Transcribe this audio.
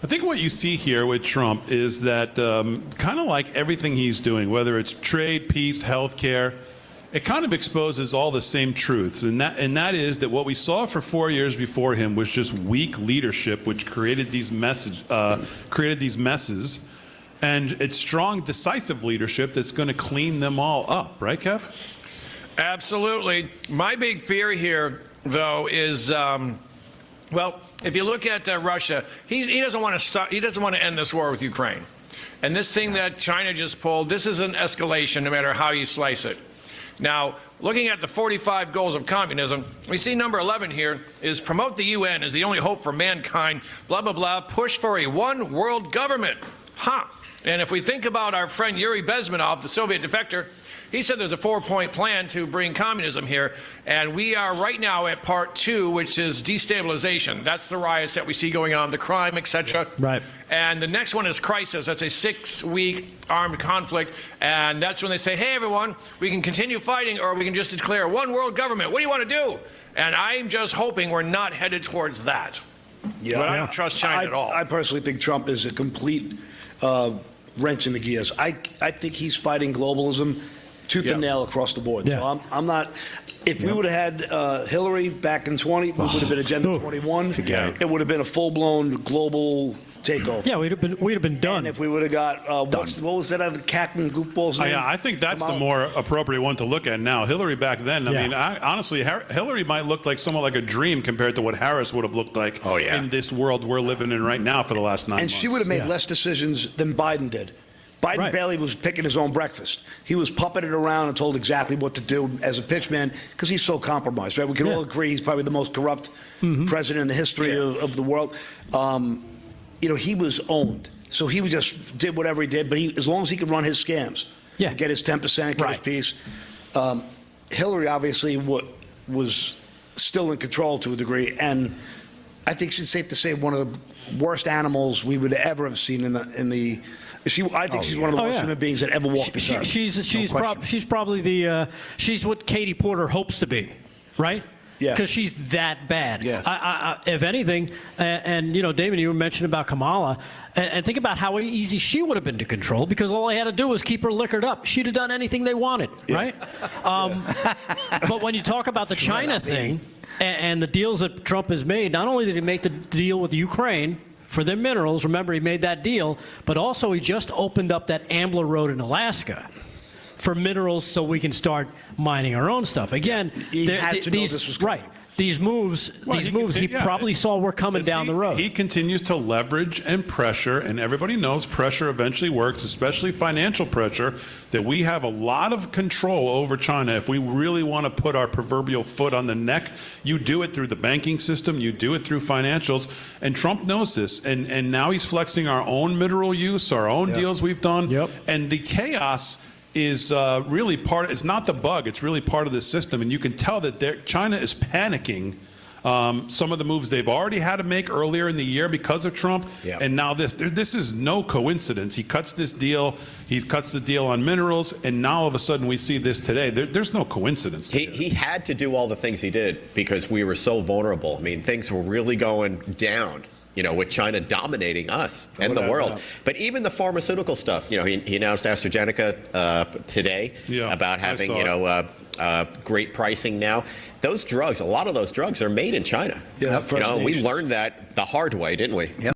I think what you see here with Trump is that kind of like everything he's doing, whether it's trade, peace, healthcare, it kind of exposes all the same truths, and that is that what we saw for 4 years before him was just weak leadership, which created these messes, and it's strong, decisive leadership that's going to clean them all up, right, Kev? Absolutely. My big fear here, though, is. Well, if you look at Russia, he doesn't want to stop. He doesn't want to end this war with Ukraine, and this thing that China just pulled. This is an escalation, no matter how you slice it. Now, looking at the 45 goals of communism, we see number 11 here is promote the UN as the only hope for mankind. Blah blah blah. Push for a one world government. And if we think about our friend Yuri Bezmenov, the Soviet defector. He said there's a 4-point plan to bring communism here, and we are right now at part 2, which is destabilization. That's the riots that we see going on, the crime, etc. Right. And the next one is crisis. That's a 6-week armed conflict, and that's when they say, hey, everyone, we can continue fighting, or we can just declare one world government. What do you want to do? And I'm just hoping we're not headed towards that. Yeah, but I don't trust China at all. I personally think Trump is a complete wrench in the gears. I think he's fighting globalism tooth and nail across the board. Yeah. So I'm not. If we would have had Hillary back in 20, it would have been Agenda 21. It would have been a full-blown global takeover. Yeah, we'd have been done. And if we would have got what was that other Captain Goofball's name? Yeah, I think that's the more appropriate one to look at now. Hillary back then, I mean, honestly, Hillary might look like somewhat like a dream compared to what Harris would have looked like in this world we're living in right now for the last 9 months. And she would have made less decisions than Biden did. Biden barely was picking his own breakfast. He was puppeted around and told exactly what to do as a pitchman because he's so compromised, right? We can all agree he's probably the most corrupt president in the history of the world. You know, he was owned. So he just did whatever he did, but as long as he could run his scams, get his 10%, get his piece. Hillary obviously was still in control to a degree, and I think it's safe to say one of the worst animals we would ever have seen in the I think she's one of the worst human beings that ever walked the earth. She's probably she's what Katie Porter hopes to be, right? Yeah. Because she's that bad. Yeah. If anything, and you know, David, you were mentioning about Kamala, and think about how easy she would have been to control because all they had to do was keep her liquored up. She'd have done anything they wanted, right? But when you talk about the China thing and the deals that Trump has made, not only did he make the deal with Ukraine for their minerals, remember he made that deal, but also he just opened up that Ambler Road in Alaska for minerals so we can start mining our own stuff. Again, he had to know this was coming. right. These moves, he probably saw were coming down the road. He continues to leverage and pressure, and everybody knows pressure eventually works, especially financial pressure, that we have a lot of control over China. If we really want to put our proverbial foot on the neck, you do it through the banking system, you do it through financials, and Trump knows this, and now he's flexing our own mineral use, our own deals we've done, and the chaos is really it's not the bug, it's really part of the system. And you can tell that China is panicking some of the moves they've already had to make earlier in the year because of Trump. And now this is no coincidence. He cuts this deal, he cuts the deal on minerals, and now all of a sudden we see this today. There's no coincidence. He had to do all the things he did because we were so vulnerable. I mean, things were really going down, you know, with China dominating us and the world. But even the pharmaceutical stuff, you know, he announced AstraZeneca today about having, you know, great pricing now. Those drugs, a lot of those drugs are made in China. Yeah, you know, we learned that the hard way, didn't we?